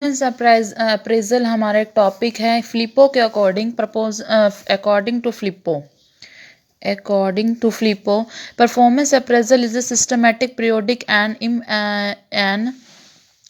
Appraisal हमारा एक topic है फ्लिपो के according to Flippo performance appraisal is a systematic periodic and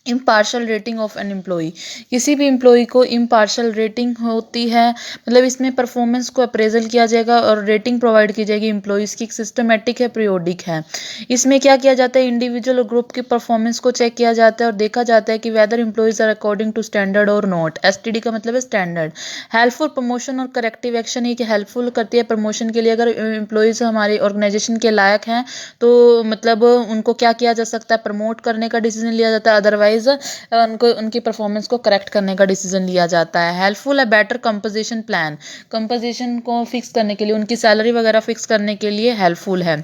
impartial rating of an employee. किसी भी एम्प्लॉई को इम्पार्शल रेटिंग होती है, मतलब इसमें परफॉर्मेंस को अप्रेजल किया जाएगा और रेटिंग प्रोवाइड की जाएगी एम्प्लॉइज़ की। सिस्टमेटिक है, पीरियोडिक है। इसमें क्या किया जाता है, इंडिविजुअल और ग्रुप की परफॉर्मेंस को चेक किया जाता है और देखा जाता है कि whether employees are according to standard और नॉट। एसटीडी का मतलब है स्टैंडर्ड। हेल्पफुल प्रमोशन और करेक्टिव एक्शन, ये कि हेल्पफुल करती है प्रमोशन के लिए। अगर एम्प्लॉइज हमारे ऑर्गेनाइजेशन के लायक हैं तो मतलब उनको क्या किया जा सकता है, प्रमोट करने का डिसीजन लिया जाता है, अदरवाइज उनको उनकी परफॉर्मेंस को करेक्ट करने का डिसीजन लिया जाता है। हेल्पफुल है बेटर कंपोजिशन प्लान, कंपोजिशन को फिक्स करने के लिए, उनकी सैलरी वगैरह फिक्स करने के लिए हेल्पफुल है।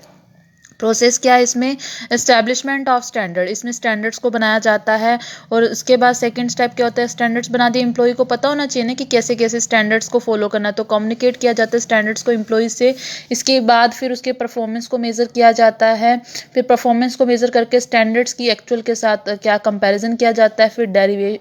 प्रोसेस क्या है इसमें, एस्टैब्लिशमेंट ऑफ स्टैंडर्ड, इसमें स्टैंडर्ड्स को बनाया जाता है। और उसके बाद सेकंड स्टेप क्या होता है, स्टैंडर्ड्स बना दिए। एम्प्लॉय को पता होना चाहिए ना कि कैसे कैसे स्टैंडर्ड्स को फॉलो करना है, तो कम्युनिकेट किया जाता है स्टैंडर्ड्स को एम्प्लॉय से। इसके बाद फिर उसके परफॉर्मेंस को मेज़र किया जाता है। फिर परफॉर्मेंस को मेज़र करके स्टैंडर्ड्स की एक्चुअल के साथ क्या कंपेरिजन किया जाता है। फिर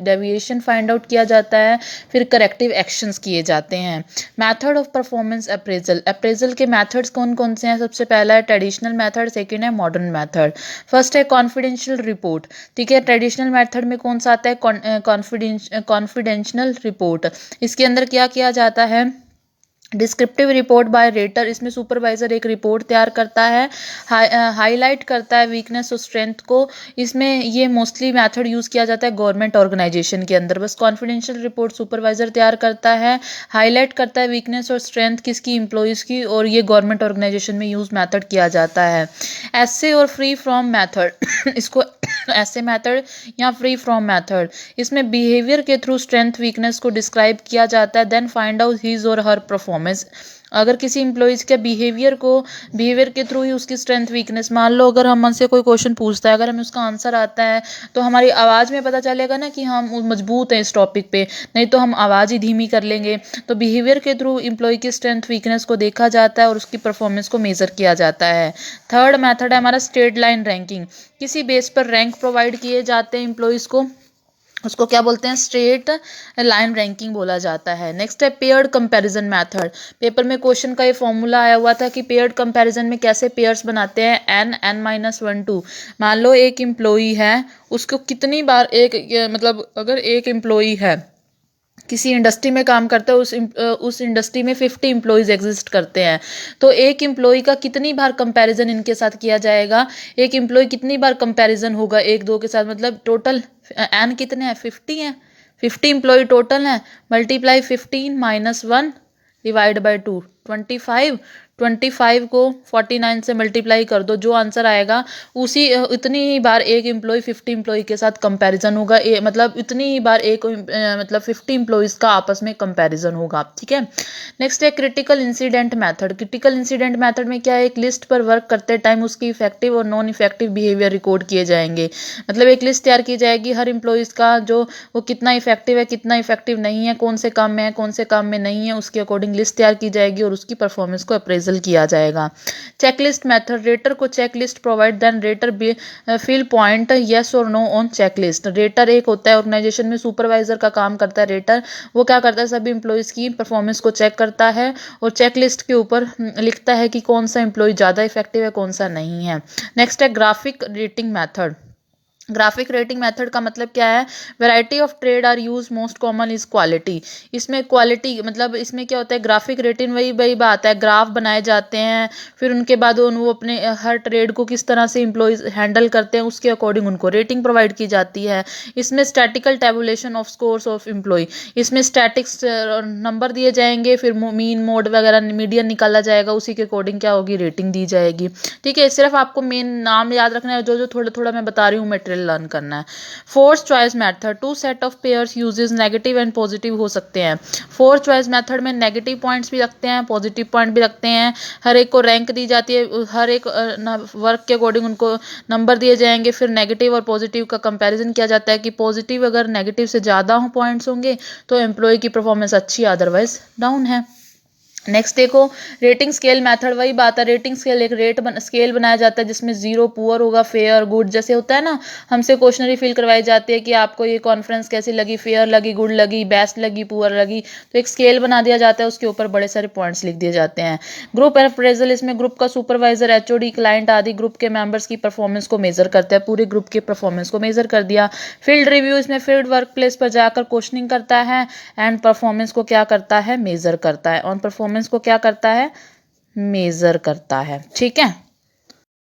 डेविएशन फाइंड आउट किया जाता है। फिर करेक्टिव एक्शंस किए जाते हैं। Method of performance appraisal, appraisal के मैथड्स कौन कौन से हैं। सबसे पहला है ट्रेडिशनल मैथड, सेकेंड है मॉडर्न मैथड। फर्स्ट है कॉन्फिडेंशियल रिपोर्ट। ठीक है, ट्रेडिशनल मैथड में कौन सा आता है, कॉन्फिडेंशियल रिपोर्ट। इसके अंदर क्या किया जाता है, डिस्क्रिप्टिव रिपोर्ट बाय रेटर, इसमें सुपरवाइजर एक रिपोर्ट तैयार करता है, हाईलाइट करता है वीकनेस और स्ट्रेंथ को। इसमें ये मोस्टली मेथड यूज़ किया जाता है गवर्नमेंट ऑर्गेनाइजेशन के अंदर। बस कॉन्फिडेंशियल रिपोर्ट सुपरवाइजर तैयार करता है, हाईलाइट करता है वीकनेस और स्ट्रेंथ किसकी, एम्प्लॉइज़ की, और ये गवर्नमेंट ऑर्गेनाइजेशन में यूज़ मेथड किया जाता है। ऐसे और फ्री फ्रॉम मेथड इसको ऐसे मेथड या फ्री फ्रॉम मेथड, इसमें बिहेवियर के थ्रू स्ट्रेंथ वीकनेस को डिस्क्राइब किया जाता है, देन फाइंड आउट हिज और हर परफॉर्मेंस। अगर किसी एम्प्लॉइज़ के बिहेवियर के थ्रू ही उसकी स्ट्रेंथ वीकनेस, मान लो अगर हम हमसे कोई क्वेश्चन पूछता है, अगर हमें उसका आंसर आता है तो हमारी आवाज़ में पता चलेगा ना कि हम मजबूत हैं इस टॉपिक पे, नहीं तो हम आवाज़ ही धीमी कर लेंगे। तो बिहेवियर के थ्रू एम्प्लॉय की स्ट्रेंथ वीकनेस को देखा जाता है और उसकी परफॉर्मेंस को मेज़र किया जाता है। थर्ड मेथड है हमारा स्ट्रेट लाइन रैंकिंग, किसी बेस पर रैंक प्रोवाइड किए जाते हैं एम्प्लॉइज़ को, उसको क्या बोलते हैं, स्ट्रेट लाइन रैंकिंग बोला जाता है। नेक्स्ट है पेयर्ड कंपैरिजन मेथड। पेपर में क्वेश्चन का ये फॉर्मूला आया हुआ था कि पेयर्ड कंपैरिजन में कैसे पेयर्स बनाते हैं, n-1 2। मान लो एक एम्प्लॉई है, उसको कितनी बार मतलब अगर एक एम्प्लॉई है किसी इंडस्ट्री में काम करता है, उस इंडस्ट्री में 50 एम्प्लॉयज़ एग्जिस्ट करते हैं, तो एक एम्प्लॉय का कितनी बार कंपैरिजन इनके साथ किया जाएगा, एक एम्प्लॉय कितनी बार कंपैरिजन होगा एक दो के साथ, मतलब टोटल एन कितने हैं, 50 हैं, 50 एम्प्लॉय टोटल हैं, मल्टीप्लाई 15 - 1 डिवाइड बाई 2, 25। 25 को 49 से मल्टीप्लाई कर दो, जो आंसर आएगा उसी इतनी ही बार एक एम्प्लॉय 50 एम्प्लॉय के साथ कंपैरिजन होगा, मतलब इतनी ही बार मतलब 50 एम्प्लॉयज़ का आपस में कंपैरिजन होगा। ठीक है। नेक्स्ट है critical incident method. Critical incident method में क्या है, एक लिस्ट पर वर्क करते टाइम उसकी इफेक्टिव और नॉन इफेक्टिव बिहेवियर रिकॉर्ड किए जाएंगे। मतलब एक लिस्ट तैयार की जाएगी हर एम्प्लॉयज़ का, जो वो कितना इफेक्टिव है कितना इफेक्टिव नहीं है, कौन से काम में है कौन से काम में नहीं है, उसके अकॉर्डिंग लिस्ट तैयार की जाएगी और उसकी परफॉर्मेंस को अप्रेजल किया जाएगा। चेकलिस्ट मेथड, रेटर को checklist provide, then rater fill point yes और नो ऑन चेकलिस्ट। रेटर एक होता है ऑर्गेनाइजेशन में, सुपरवाइजर का काम करता है रेटर, वो क्या करता है, सभी एम्प्लॉयज़ की परफॉर्मेंस को चेक करता है और चेकलिस्ट के ऊपर लिखता है कि कौन सा एम्प्लॉय ज़्यादा इफेक्टिव है कौन सा नहीं है। नेक्स्ट है graphic rating method. Graphic rating method का मतलब क्या है, variety of trade are use, most common is quality. इसमें क्वालिटी मतलब इसमें क्या होता है, ग्राफिक रेटिंग वही वही बात है, ग्राफ बनाए जाते हैं, फिर उनके बाद वो अपने हर ट्रेड को किस तरह से एम्प्लॉयज हैंडल करते हैं उसके अकॉर्डिंग उनको रेटिंग प्रोवाइड की जाती है। इसमें statistical tabulation of scores of employee, इसमें स्टैटिक्स नंबर दिए जाएंगे, फिर मीन मोड वगैरह मीडियन निकाला जाएगा, उसी के अकॉर्डिंग क्या होगी, रेटिंग दी जाएगी। ठीक है, सिर्फ आपको मेन नाम याद रखना है, जो जो थोड़ा थोड़ा मैं बता रही हूँ मटेरियल लर्न करना है। Forced choice method, two set of pairs uses, negative and positive हो सकते हैं। फोर्थ चॉइस मेथड में नेगेटिव पॉइंट्स भी रखते हैं पॉजिटिव पॉइंट भी रखते हैं, हर एक को रैंक दी जाती है, हर एक वर्क के अकॉर्डिंग उनको नंबर दिए जाएंगे, फिर नेगेटिव और पॉजिटिव का कंपैरिजन किया जाता है कि पॉजिटिव अगर नेगेटिव से ज़्यादा पॉइंट्स होंगे तो एम्प्लॉय की परफॉर्मेंस अच्छी, अदरवाइज डाउन है। नेक्स्ट देखो, रेटिंग स्केल मेथड, वही बात है, रेटिंग स्केल एक स्केल बनाया जाता है जिसमें 0 पुअर होगा, फेयर गुड, जैसे होता है ना, हमसे क्वेश्चनरी फिल करवाई जाती है कि आपको ये कॉन्फ्रेंस कैसी लगी, फेयर लगी, गुड लगी, बेस्ट लगी, पुअर लगी, तो एक स्केल बना दिया जाता है, उसके ऊपर बड़े सारे पॉइंट्स लिख दिए जाते हैं। ग्रुप अप्रेजल, इसमें ग्रुप का सुपरवाइजर, एचओडी, क्लाइंट आदि ग्रुप के मेंबर्स की परफॉर्मेंस को मेजर करता है, पूरे ग्रुप के परफॉर्मेंस को मेजर कर दिया। फील्ड रिव्यू, इसमें फील्ड वर्क प्लेस पर जाकर क्वेश्चनिंग करता है एंड परफॉर्मेंस को क्या करता है, मेजर करता है, और परफॉर्मेंस को क्या करता है, मेजर करता है। ठीक है।